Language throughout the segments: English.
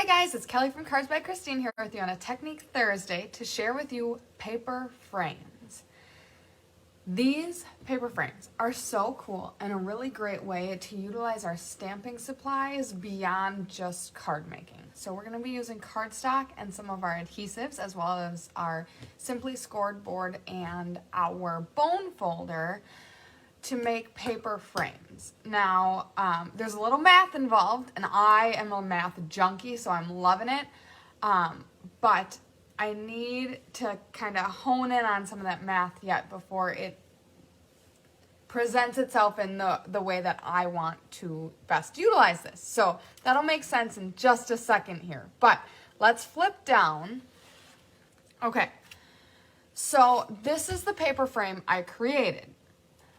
Hi guys, it's Kelly from Cards by Christine here with you on a Technique Thursday to share with you paper frames. These paper frames are so cool and a really great way to utilize our stamping supplies beyond just card making. So we're going to be using cardstock and some of our adhesives as well as our Simply Scored board and our bone folder to make paper frames. Now, there's a little math involved, and I am a math junkie, so I'm loving it. But I need to kind of hone in on some of that math yet before it presents itself in the way that I want to best utilize this. So that'll make sense in just a second here. But let's flip down. Okay, so this is the paper frame I created.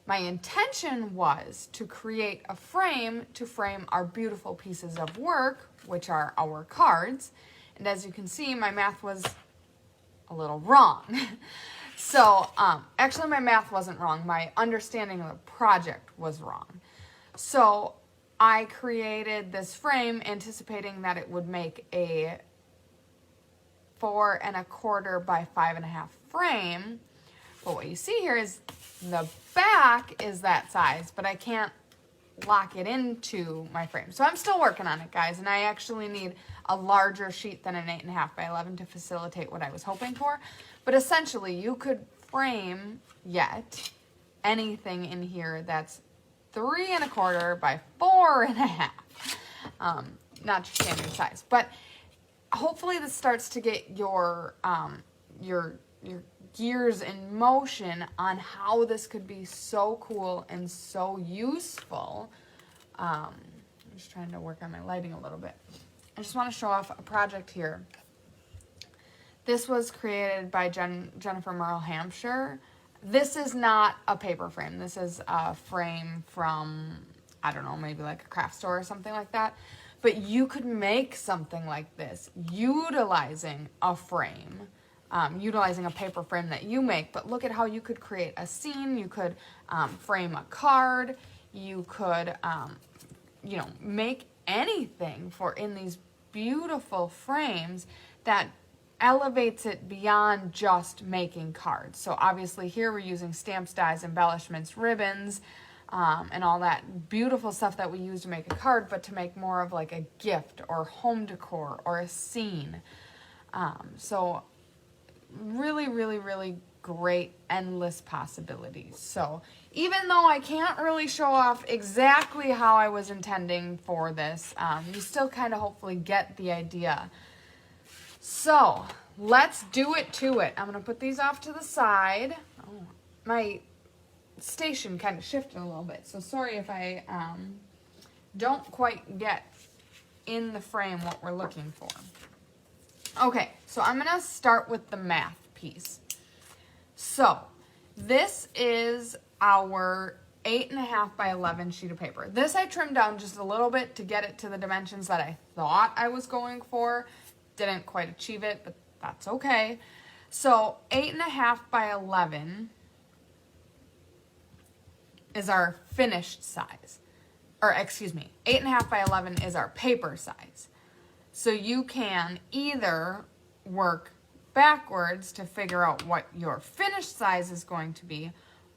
My intention was to create a frame to frame our beautiful pieces of work, which are our cards. And as you can see, my math was a little wrong. So actually my math wasn't wrong. My understanding of the project was wrong. So I created this frame anticipating that it would make a 4 1/4 by 5 1/2 frame. But what you see here is the back is that size, but I can't lock it into my frame. So I'm still working on it, guys, and I actually need a larger sheet than an 8 1/2 by 11 to facilitate what I was hoping for. But essentially, you could frame yet anything in here that's 3 1/4 by 4 1/2. Not your standard size, but hopefully this starts to get your gears in motion on how this could be so cool and so useful. I'm just trying to work on my lighting a little bit. I just want to show off a project here. This was created by Jennifer Merle Hampshire. This is not a paper frame. This is a frame from, I don't know, maybe like a craft store or something like that. But you could make something like this utilizing a frame. Utilizing a paper frame that you make, but look at how you could create a scene. You could frame a card. You could, make anything in these beautiful frames that elevates it beyond just making cards. So obviously here we're using stamps, dies, embellishments, ribbons, and all that beautiful stuff that we use to make a card, but to make more of like a gift or home decor or a scene. So really, really, really great, endless possibilities. So even though I can't really show off exactly how I was intending for this, you still kind of hopefully get the idea. So let's do it to it. I'm going to put these off to the side. Oh, my station kind of shifted a little bit, so sorry if I don't quite get in the frame what we're looking for. Okay, so I'm going to start with the math piece. So this is our 8 1/2 by 11 sheet of paper. This I trimmed down just a little bit to get it to the dimensions that I thought I was going for. Didn't quite achieve it, but that's okay. So 8 1/2 by 11 is our finished size. Or excuse me, 8 1/2 by 11 is our paper size. So you can either work backwards to figure out what your finished size is going to be,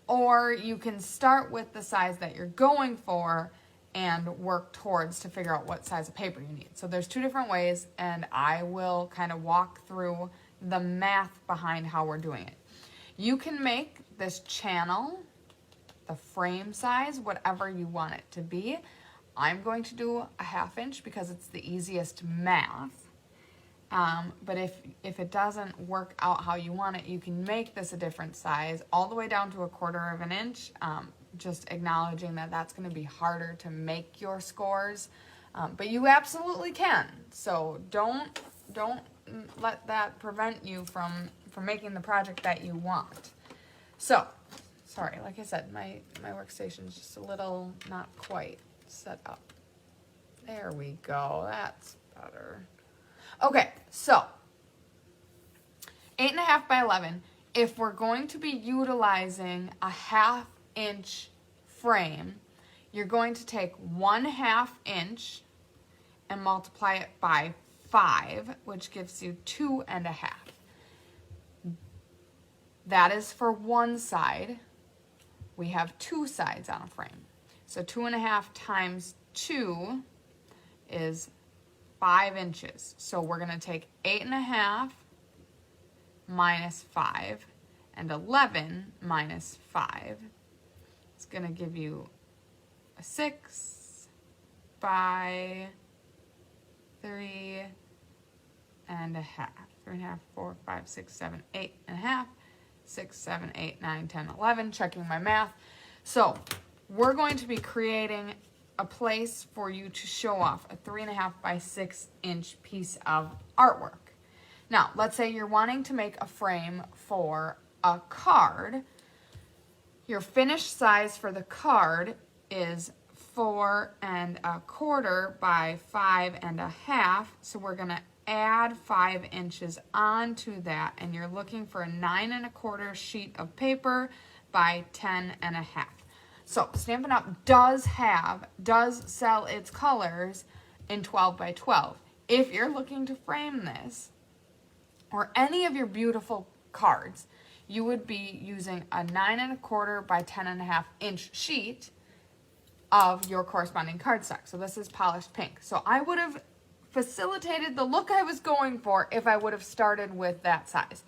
or you can start with the size that you're going for and work towards to figure out what size of paper you need. So there's two different ways, and I will kind of walk through the math behind how we're doing it. You can make this channel, the frame size, whatever you want it to be. I'm going to do a 1/2 inch because it's the easiest math. But if it doesn't work out how you want it, you can make this a different size all the way down to 1/4 inch, just acknowledging that that's going to be harder to make your scores. But you absolutely can. So don't let that prevent you from making the project that you want. So, sorry, like I said, my workstation is just a little not quite set up. There we go. That's better. Okay, so 8 1/2 by 11. If we're going to be utilizing a 1/2 inch frame, you're going to take 1/2 inch and multiply it by 5, which gives you 2.5. That is for one side. We have 2 sides on a frame. So 2.5 times 2 is 5 inches. So we're going to take 8.5 minus 5 and 11 minus 5. It's going to give you a 6 by 3.5. 3.5, 4, 5, 6, 7, 8.5. 6, 7, 8, 9, 10, 11. Checking my math. So we're going to be creating a place for you to show off a 3.5 by 6 inch piece of artwork. Now, let's say you're wanting to make a frame for a card. Your finished size for the card is 4.25 by 5.5. So we're going to add 5 inches onto that, and you're looking for a 9.25 sheet of paper by 10.5. So Stampin' Up! does sell its colors in 12 by 12. If you're looking to frame this or any of your beautiful cards, you would be using a 9.25 by 10.5 inch sheet of your corresponding cardstock. So this is polished pink. So I would have facilitated the look I was going for if I would have started with that size.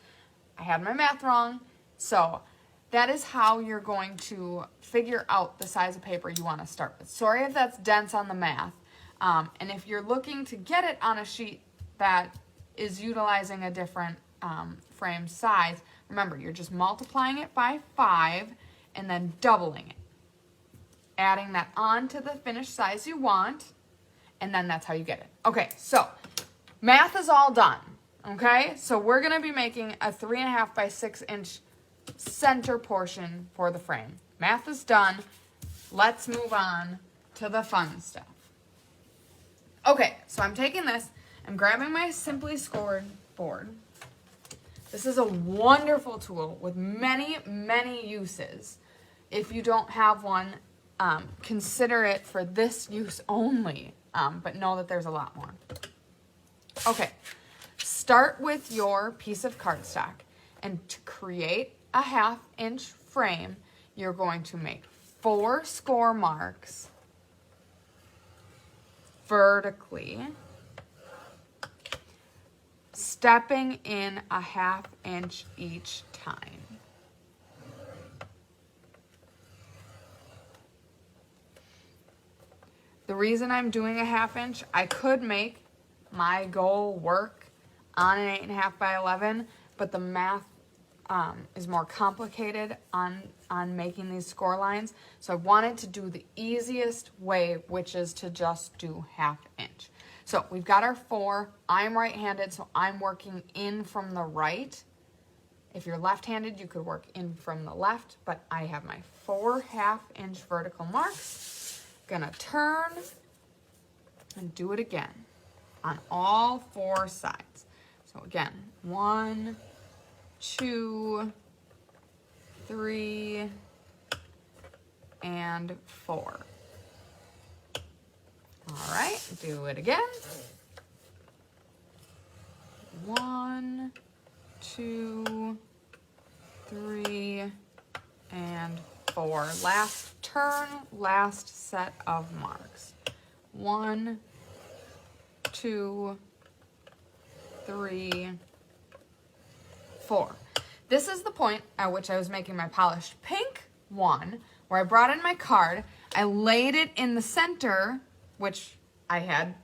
I had my math wrong, so that is how you're going to figure out the size of paper you want to start with. Sorry if that's dense on the math, and if you're looking to get it on a sheet that is utilizing a different frame size, remember, you're just multiplying it by 5 and then doubling it, adding that on to the finished size you want, and then that's how you get it. Okay, so math is all done. Okay, so we're going to be making a 3.5 by 6 inch center portion for the frame. Math is done. Let's move on to the fun stuff. Okay, so I'm taking this, I'm grabbing my Simply Scored board. This is a wonderful tool with many, many uses. If you don't have one, consider it for this use only. But know that there's a lot more. Okay, start with your piece of cardstock, and to create a 1/2 inch frame, you're going to make 4 score marks vertically, stepping in a 1/2 inch each time. The reason I'm doing a 1/2 inch, I could make my goal work on an 8.5 by 11, but the math is more complicated on making these score lines. So I wanted to do the easiest way, which is to just do 1/2 inch. So we've got our 4. I'm right-handed, so I'm working in from the right. If you're left-handed, you could work in from the left, but I have my 4 1/2 inch vertical marks. Gonna turn and do it again on all 4 sides. So again, 1, 2, 3, and 4. All right, do it again. 1, 2, 3, and 4. Last turn, last set of marks. 1, 2, 3, 4. This is the point at which I was making my polished pink one, where I brought in my card, I laid it in the center, which I had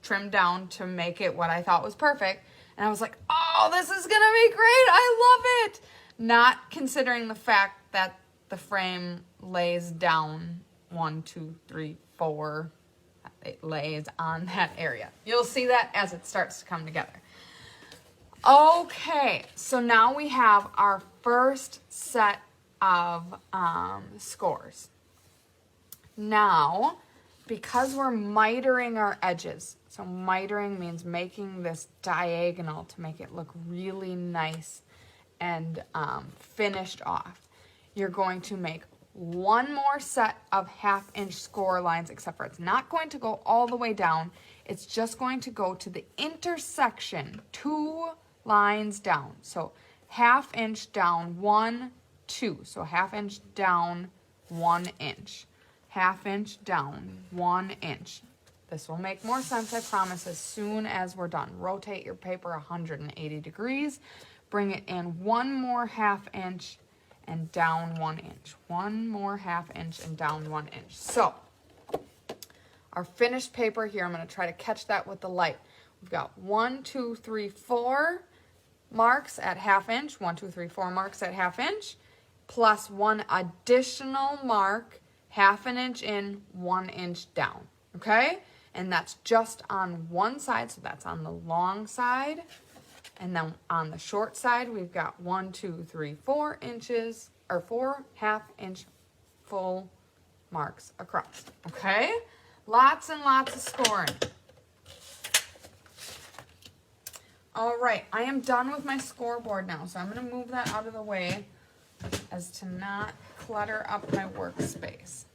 trimmed down to make it what I thought was perfect, and I was like, oh, this is gonna be great, I love it! Not considering the fact that the frame lays down 1, 2, 3, 4. It lays on that area. You'll see that as it starts to come together. Okay, so now we have our first set of scores. Now, because we're mitering our edges, so mitering means making this diagonal to make it look really nice and finished off. You're going to make one more set of 1/2 inch score lines, except for it's not going to go all the way down. It's just going to go to the intersection, 2 lines down. So 1/2 inch down, 1, 2. So 1/2 inch down, 1 inch. 1/2 inch down, 1 inch. This will make more sense, I promise, as soon as we're done. Rotate your paper 180 degrees. Bring it in 1 more 1/2 inch and down 1 inch. 1 more 1/2 inch and down 1 inch. So, our finished paper here, I'm going to try to catch that with the light. We've got 1, 2, 3, 4 marks at 1/2 inch. 1, 2, 3, 4 marks at 1/2 inch. Plus 1 additional mark, 1/2 an inch in, 1 inch down. Okay? And that's just on one side, so that's on the long side. And then on the short side, we've got 1, 2, 3, 4 inches, or 4 1/2 inch full marks across. Okay? Lots and lots of scoring. All right, I am done with my scoreboard now, so I'm going to move that out of the way as to not clutter up my workspace.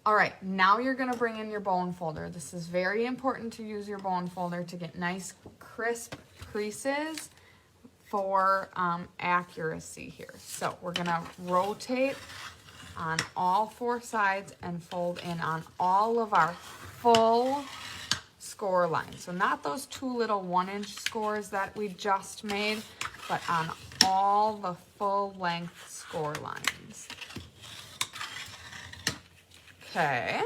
All right, now you're going to bring in your bone folder. This is very important to use your bone folder to get nice, crisp creases for accuracy here. So we're going to rotate on all 4 sides and fold in on all of our full score lines. So not those 2 little 1-inch scores that we just made, but on all the full length score lines. Okay,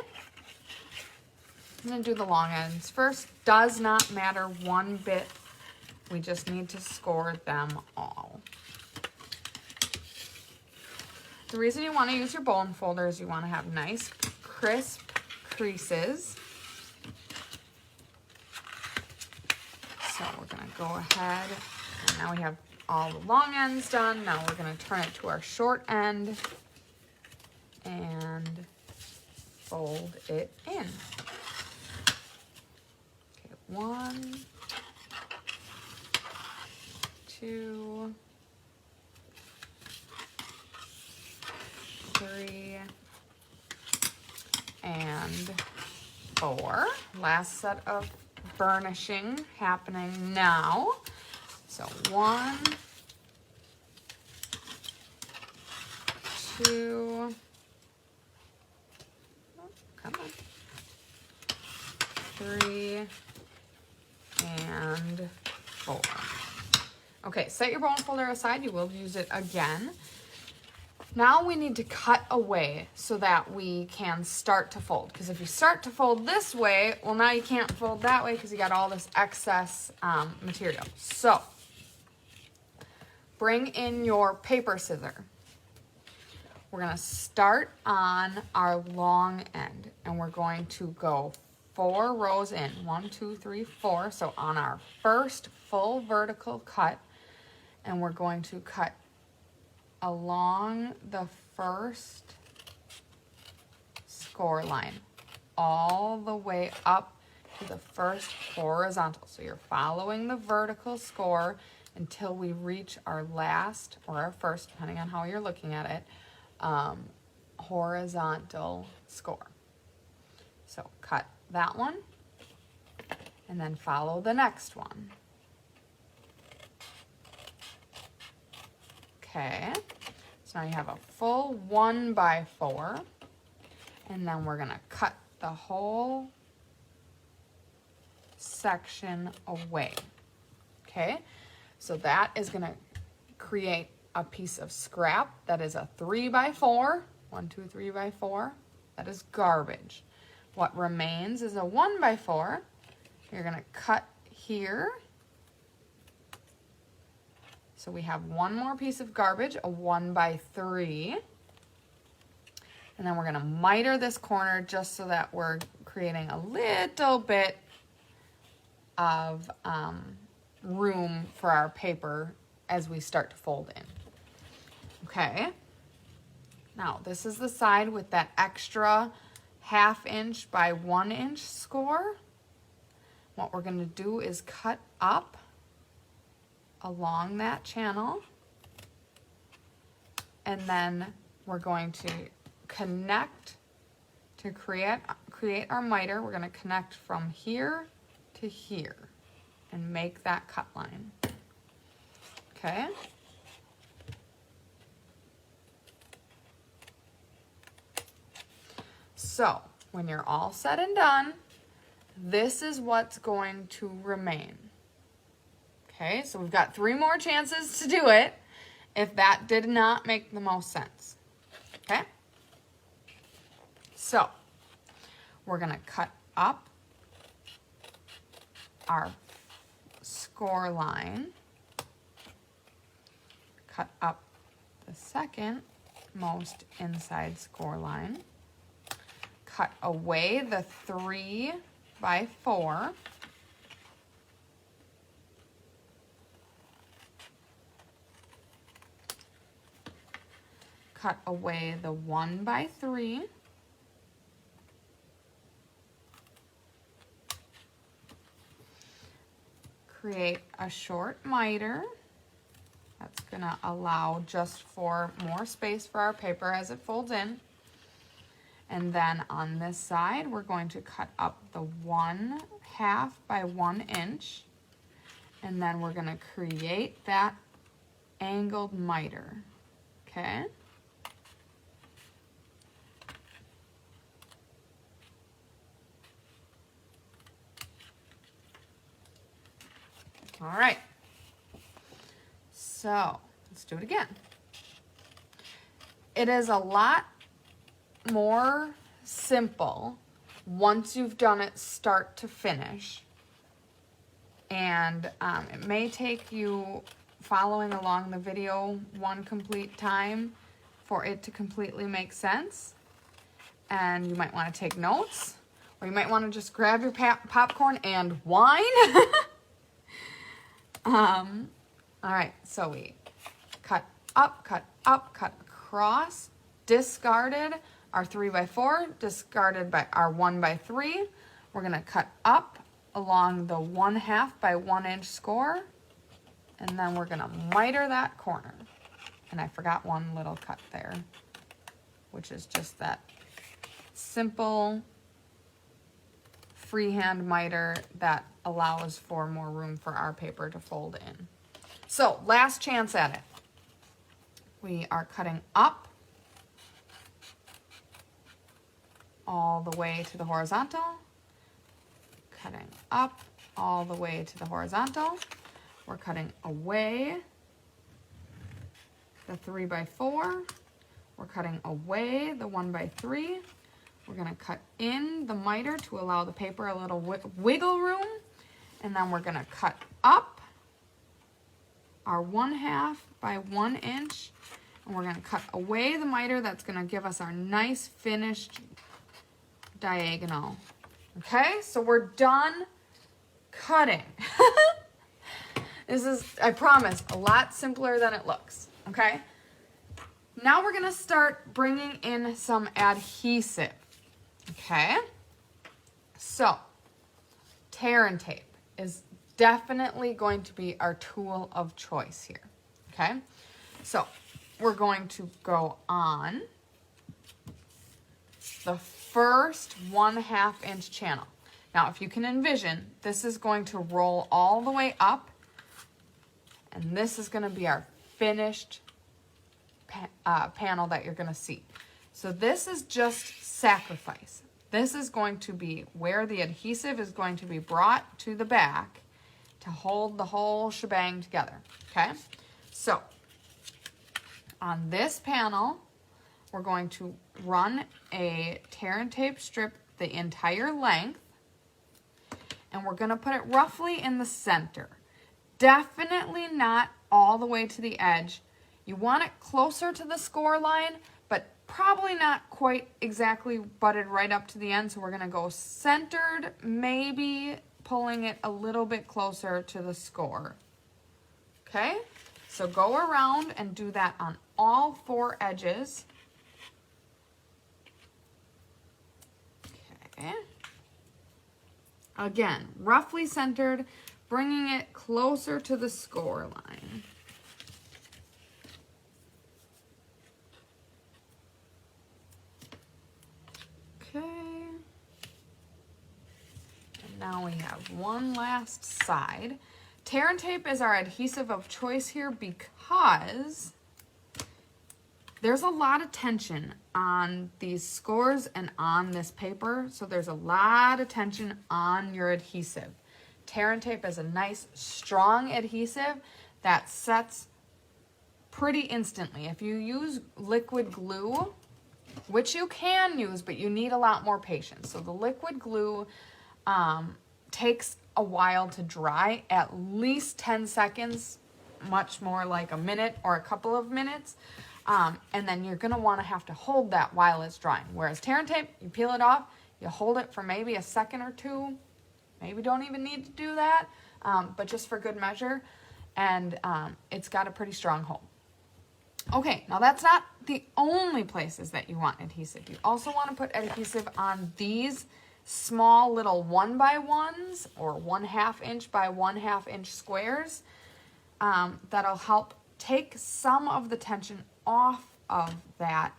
I'm going to do the long ends first. Does not matter one bit. We just need to score them all. The reason you want to use your bone folder is you want to have nice, crisp creases. So we're going to go ahead, and now we have all the long ends done. Now we're going to turn it to our short end and fold it in. Okay, 1, 2, 3, and 4. Last set of burnishing happening now. So 1, 2, come on, 3, and 4. Okay, set your bone folder aside. You will use it again. Now we need to cut away so that we can start to fold. Because if you start to fold this way, well, now you can't fold that way because you got all this excess material. So bring in your paper scissor. We're going to start on our long end, and we're going to go 4 rows in. 1, 2, 3, 4. So on our first full vertical cut, and we're going to cut along the first score line all the way up to the first horizontal. So you're following the vertical score until we reach our last, or our first, depending on how you're looking at it, horizontal score. So cut that one and then follow the next one. Okay, so now you have a full 1x4, and then we're gonna cut the whole section away. Okay, so that is gonna create a piece of scrap that is a 3x4, 1, 2, 3x4, that is garbage. What remains is a 1x4. You're gonna cut here. So we have one more piece of garbage, a 1x3. And then we're gonna miter this corner just so that we're creating a little bit of room for our paper as we start to fold in. Okay, now this is the side with that extra 1/2 inch by 1 inch score. What we're gonna do is cut up along that channel, and then we're going to connect to create create our miter, we're going to connect from here to here and make that cut line. Okay? So, when you're all said and done, this is what's going to remain. Okay, so we've got 3 more chances to do it if that did not make the most sense. Okay? So, we're going to cut up our score line, cut up the second most inside score line, cut away the 3 by 4, cut away the 1 by 3, create a short miter. That's gonna allow just for more space for our paper as it folds in. And then on this side, we're going to cut up the 1/2 by 1 inch. And then we're gonna create that angled miter, okay? All right, so let's do it again. It is a lot more simple once you've done it start to finish. And it may take you following along the video one complete time for it to completely make sense. And you might want to take notes, or you might want to just grab your popcorn and whine. All right, so we cut up, cut across, discarded our 3 by 4, discarded by our 1 by 3. We're gonna cut up along the 1/2 by 1 inch score, and then we're gonna miter that corner. And I forgot one little cut there, which is just that simple freehand miter that allows for more room for our paper to fold in. So, last chance at it. We are cutting up all the way to the horizontal, cutting up all the way to the horizontal. We're cutting away the 3 by 4. We're cutting away the 1 by 3. We're gonna cut in the miter to allow the paper a little wiggle room. And then we're gonna cut up our 1/2 by 1 inch. And we're gonna cut away the miter. That's gonna give us our nice finished diagonal. Okay, so we're done cutting. This is, I promise, a lot simpler than it looks, okay? Now we're gonna start bringing in some adhesive, okay? So, tear and tape is definitely going to be our tool of choice here, okay? So, we're going to go on the first 1/2 inch channel. Now, if you can envision, this is going to roll all the way up, and this is going to be our finished panel that you're going to see. So this is just sacrifice. This is going to be where the adhesive is going to be brought to the back to hold the whole shebang together, okay? So, on this panel, we're going to run a tear and tape strip the entire length, and we're going to put it roughly in the center. Definitely not all the way to the edge. You want it closer to the score line, but probably not quite exactly butted right up to the end. So we're going to go centered, maybe pulling it a little bit closer to the score. Okay? So go around and do that on all 4 edges. Okay. Again, roughly centered, bringing it closer to the score line. Okay. now we have one last side. Tear and tape is our adhesive of choice here because there's a lot of tension on these scores and on this paper, so there's a lot of tension on your adhesive. Tear and tape is a nice, strong adhesive that sets pretty instantly. If you use liquid glue, which you can use, but you need a lot more patience. So the liquid glue takes a while to dry, at least 10 seconds, much more like a minute or a couple of minutes. And then you're gonna wanna have to hold that while it's drying. Whereas tear and tape, you peel it off, you hold it for maybe a second or two, maybe don't even need to do that, but just for good measure, and it's got a pretty strong hold. Okay, now that's not the only places that you want adhesive. You also want to put adhesive on these small little 1x1s or 1/2 inch by 1/2 inch squares. That'll help take some of the tension off of that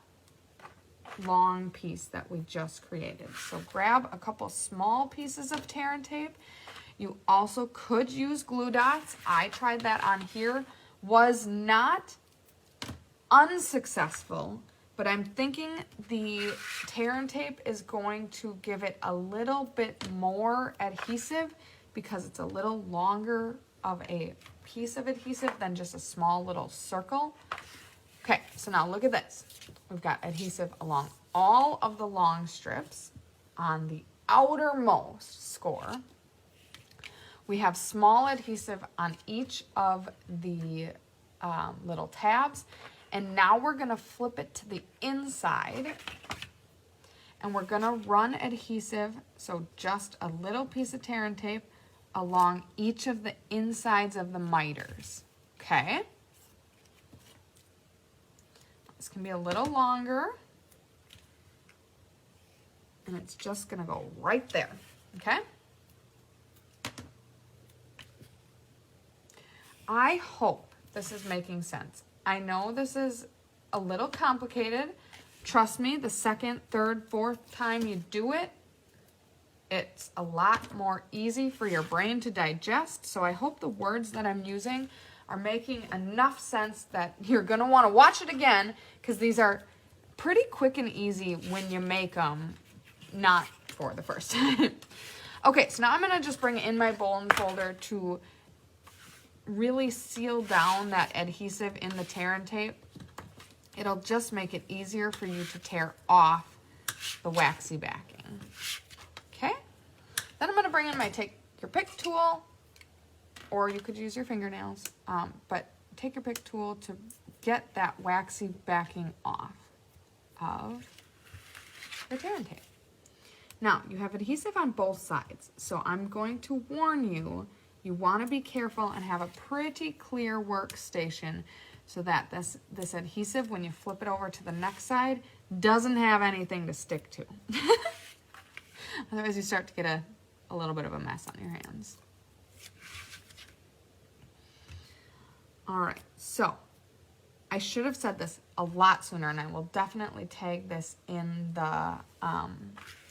long piece that we just created. So grab a couple small pieces of tear and tape. You also could use glue dots. I tried that on here, was not unsuccessful, but I'm thinking the tear and tape is going to give it a little bit more adhesive because it's a little longer of a piece of adhesive than just a small little circle. Okay, so now look at this. We've got adhesive along all of the long strips on the outermost score. We have small adhesive on each of the little tabs. And now we're gonna flip it to the inside and we're gonna run adhesive, so just a little piece of tear and tape along each of the insides of the miters, okay? This can be a little longer and it's just gonna go right there, okay? I hope this is making sense. I know this is a little complicated. Trust me, the second, third, fourth time you do it, it's a lot more easy for your brain to digest. So I hope the words that I'm using are making enough sense that you're gonna wanna watch it again, because these are pretty quick and easy when you make them, not for the first time. Okay, so now I'm gonna just bring in my bowl and folder to really seal down that adhesive in the tear and tape. It'll just make it easier for you to tear off the waxy backing. Okay, then I'm going to bring in my take your pick tool, or you could use your fingernails, but take your pick tool to get that waxy backing off of the tear and tape. Now you have adhesive on both sides, so I'm going to warn you, you want to be careful and have a pretty clear workstation so that this adhesive, when you flip it over to the next side, doesn't have anything to stick to. Otherwise you start to get a little bit of a mess on your hands. All right, so I should have said this a lot sooner, and I will definitely tag this in the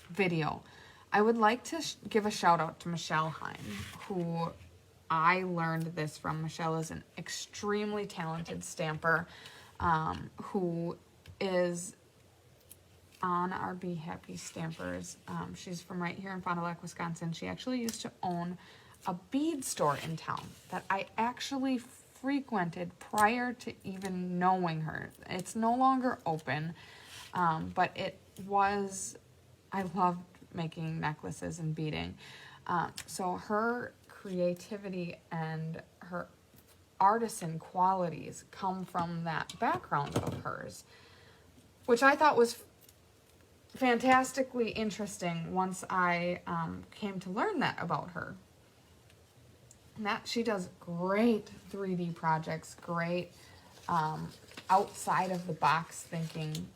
video. I would like to give a shout out to Michelle Heim, who I learned this from. Michelle is an extremely talented stamper who is on our Be Happy Stampers. She's from right here in Fond du Lac, Wisconsin. She actually used to own a bead store in town that I actually frequented prior to even knowing her. It's no longer open, but it was, I loved making necklaces and beading. So her creativity and her artisan qualities come from that background of hers, which I thought was fantastically interesting once I came to learn that about her. And that she does great 3D projects, great outside of the box thinking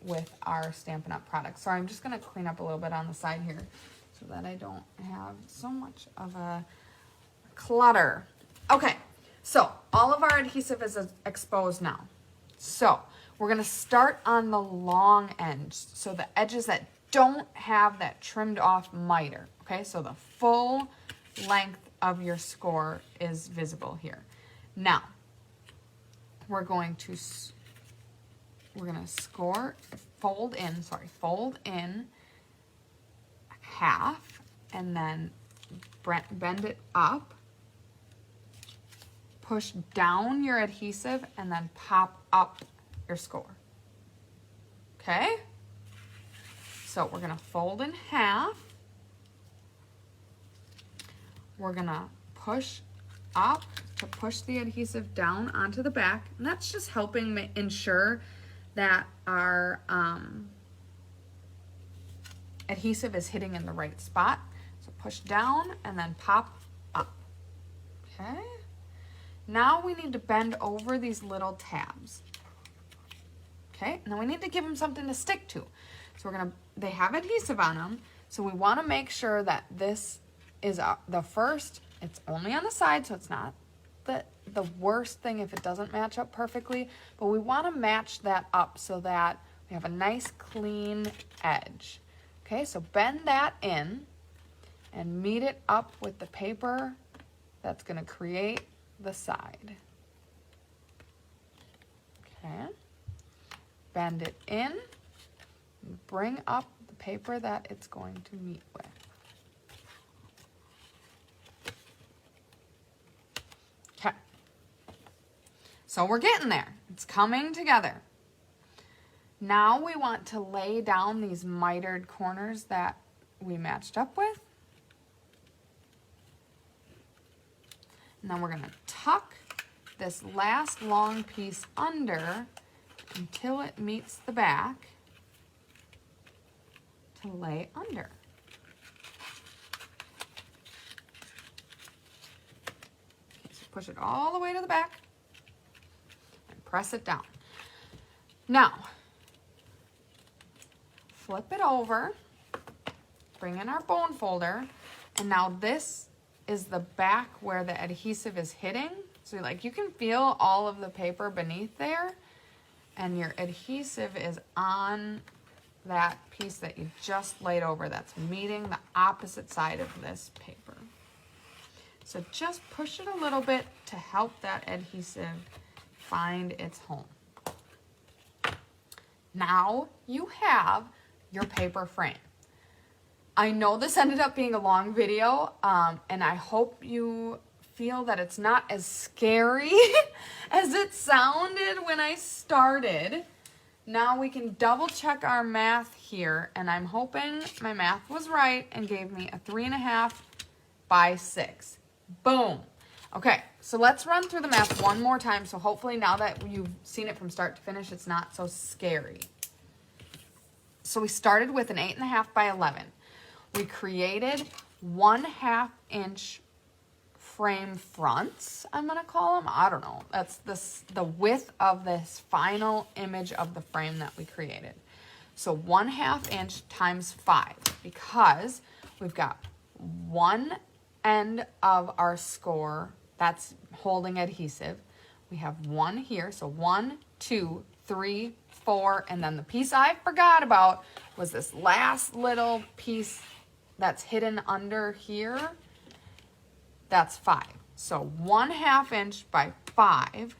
with our Stampin' Up! Products. So I'm just going to clean up a little bit on the side here so that I don't have so much of a clutter. Okay, so all of our adhesive is exposed now. So we're going to start on the long edge, so the edges that don't have that trimmed off miter. Okay, so the full length of your score is visible here. Now, we're going to fold in half and then bend it up, push down your adhesive, and then pop up your score. Okay? So we're gonna fold in half. We're gonna push up to push the adhesive down onto the back, and that's just helping ensure that our adhesive is hitting in the right spot. So push down and then pop up. Okay. Now we need to bend over these little tabs. Okay, and then we need to give them something to stick to. So they have adhesive on them, so we want to make sure that this is the first, it's only on the side, so it's not the worst thing if it doesn't match up perfectly, but we want to match that up so that we have a nice clean edge. Okay, so bend that in and meet it up with the paper that's going to create the side. Okay, bend it in, and bring up the paper that it's going to meet with. Okay, so we're getting there. It's coming together. Now we want to lay down these mitered corners that we matched up with. And then we're going to tuck this last long piece under until it meets the back to lay under. Okay, so push it all the way to the back and press it down. Now, flip it over, bring in our bone folder, and now this is the back where the adhesive is hitting. So like you can feel all of the paper beneath there, and your adhesive is on that piece that you just laid over that's meeting the opposite side of this paper. So just push it a little bit to help that adhesive find its home. Now you have your paper frame. I know this ended up being a long video, and I hope you feel that it's not as scary as it sounded when I started. Now we can double check our math here, and I'm hoping my math was right and gave me a 3.5 by 6. Boom. Okay, so let's run through the math one more time, so hopefully now that you've seen it from start to finish, it's not so scary. So we started with an 8.5 by 11. We created 1/2 inch frame fronts, I'm gonna call them. I don't know. That's the width of this final image of the frame that we created. So 1/2 inch times 5, because we've got one end of our score that's holding adhesive. We have one here, so 1, 2, 3, 4, and then the piece I forgot about was this last little piece that's hidden under here. That's 5. So 1/2 inch by 5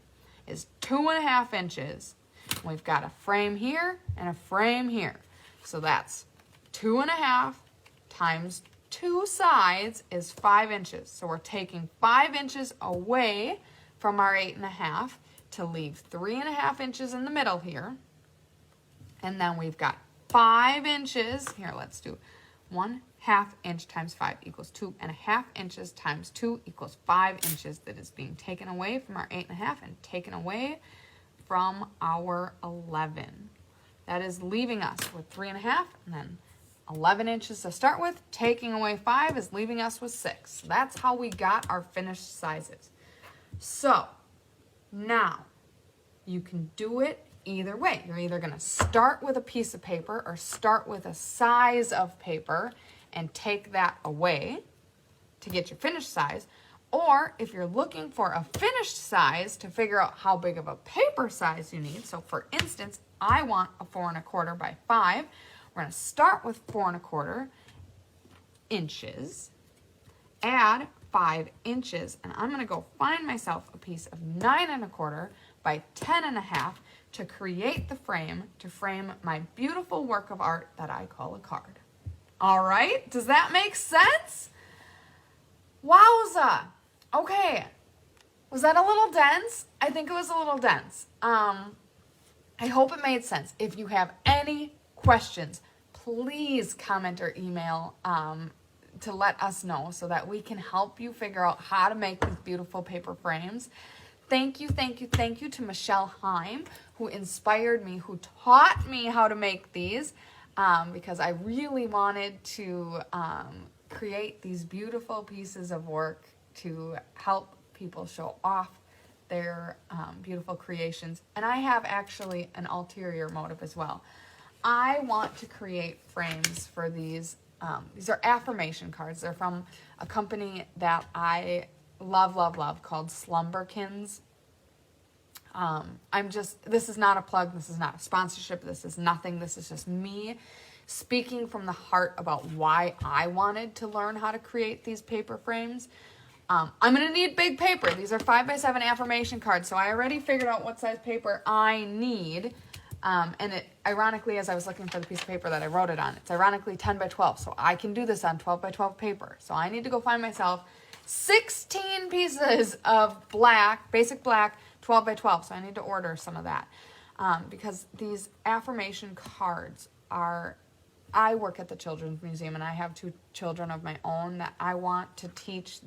is 2.5 inches. We've got a frame here and a frame here. So that's 2.5 times 2 sides is 5 inches. So we're taking 5 inches away from our 8.5 to leave 3.5 inches in the middle here. And then we've got 5 inches. Here, let's do 1/2 inch times 5 equals 2.5 inches times 2 equals 5 inches. That is being taken away from our 8.5 and taken away from our 11. That is leaving us with 3.5 and then 11 inches to start with. Taking away 5 is leaving us with 6. That's how we got our finished sizes. So now you can do it either way. You're either going to start with a piece of paper or start with a size of paper and take that away to get your finished size. Or if you're looking for a finished size to figure out how big of a paper size you need. So for instance, I want a 4 1/4 by 5. We're going to start with 4¼ inches, add 5 inches, and I'm going to go find myself a piece of 9¼ by 10½ to create the frame to frame my beautiful work of art that I call a card. All right, does that make sense? Wowza. Okay, was that a little dense? I think it was a little dense. I hope it made sense. If you have any questions, please comment or email to let us know so that we can help you figure out how to make these beautiful paper frames. Thank you to Michelle Heim, who inspired me, who taught me how to make these, because I really wanted to create these beautiful pieces of work to help people show off their beautiful creations. And I have actually an ulterior motive as well. I want to create frames for these. These are affirmation cards. They're from a company that I love called Slumberkins. This is not a plug. This is not a sponsorship. This is nothing. This is just me speaking from the heart about why I wanted to learn how to create these paper frames. I'm going to need big paper. These are 5x7 affirmation cards, so I already figured out what size paper I need. And it, ironically, as I was looking for the piece of paper that I wrote it on, it's ironically 10x12, so I can do this on 12x12 paper. So I need to go find myself 16 pieces of black, basic black, 12x12. So I need to order some of that, because these affirmation cards are, I work at the Children's Museum, and I have 2 children of my own that I want to teach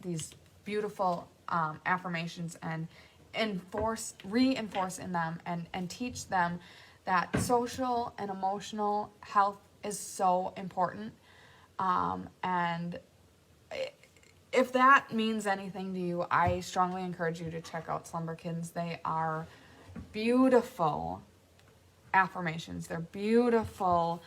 these beautiful affirmations and reinforce in them and teach them that social and emotional health is so important. And if that means anything to you, I strongly encourage you to check out Slumberkins. They are beautiful affirmations. They're beautiful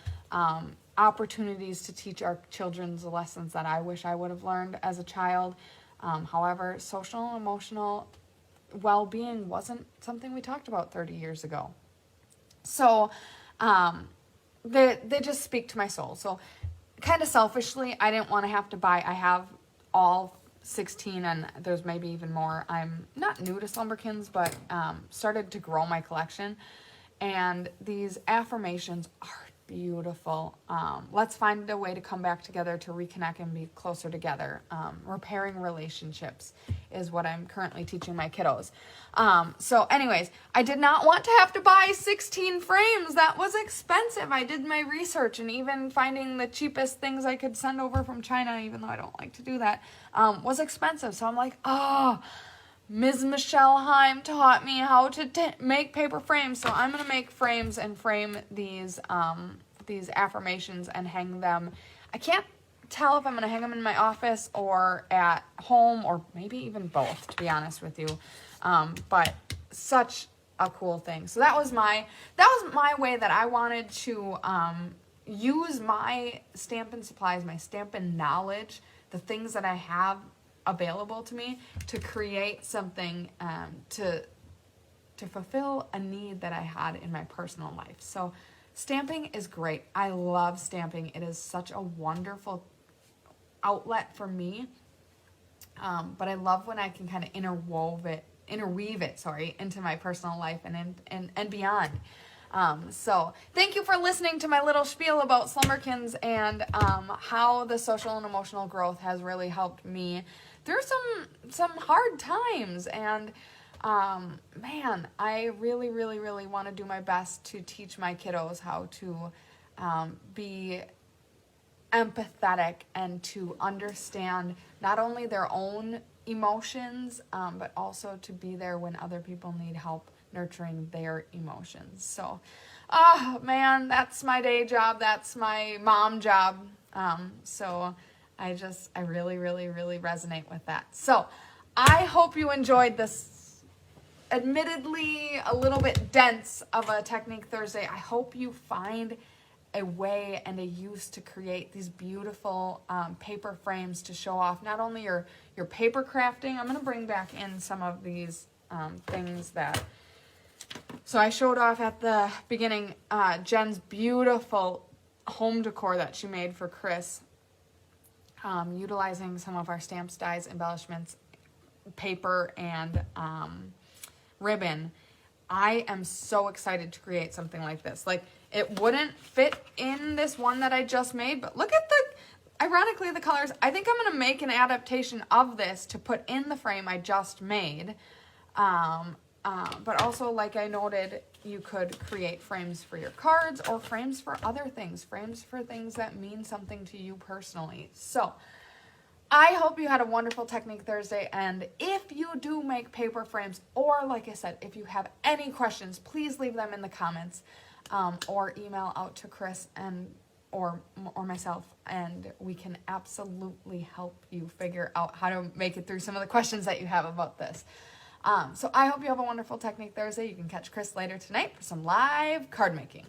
opportunities to teach our children the lessons that I wish I would have learned as a child. However, social and emotional well-being wasn't something we talked about 30 years ago. So they just speak to my soul. So kind of selfishly, I didn't want to have to buy. I have all 16, and there's maybe even more. I'm not new to Slumberkins, but started to grow my collection. And these affirmations are beautiful. Let's find a way to come back together, to reconnect and be closer together. Repairing relationships is what I'm currently teaching my kiddos. So anyways, I did not want to have to buy 16 frames. That was expensive. I did my research, and even finding the cheapest things I could send over from China, even though I don't like to do that, was expensive. So I'm like, Ms. Michelle Heim taught me how to make paper frames, so I'm going to make frames and frame these affirmations and hang them. I can't tell if I'm going to hang them in my office or at home, or maybe even both, to be honest with you. But such a cool thing. So that was my way that I wanted to use my Stampin' supplies, my Stampin' knowledge, the things that I have available to me, to create something to fulfill a need that I had in my personal life. So stamping is great. I love stamping. It is such a wonderful outlet for me. But I love when I can kind of interweave it into my personal life and beyond. So thank you for listening to my little spiel about Slumberkins and how the social and emotional growth has really helped me through some hard times. And man, I really want to do my best to teach my kiddos how to be empathetic and to understand not only their own emotions, but also to be there when other people need help nurturing their emotions. So, oh man, that's my day job. That's my mom job. So I really resonate with that. So I hope you enjoyed this admittedly a little bit dense of a Technique Thursday. I hope you find a way and a use to create these beautiful paper frames to show off not only your paper crafting. I'm going to bring back in some of these things so I showed off at the beginning Jen's beautiful home decor that she made for Chris, utilizing some of our stamps, dies, embellishments, paper, and ribbon. I am so excited to create something like this. Like, it wouldn't fit in this one that I just made, but look at ironically, the colors. I think I'm going to make an adaptation of this to put in the frame I just made. But also, like I noted, you could create frames for your cards or frames for other things, frames for things that mean something to you personally. So I hope you had a wonderful Technique Thursday, and if you do make paper frames, or like I said, if you have any questions, please leave them in the comments, or email out to Chris or myself, and we can absolutely help you figure out how to make it through some of the questions that you have about this. So I hope you have a wonderful Technique Thursday. You can catch Chris later tonight for some live card making.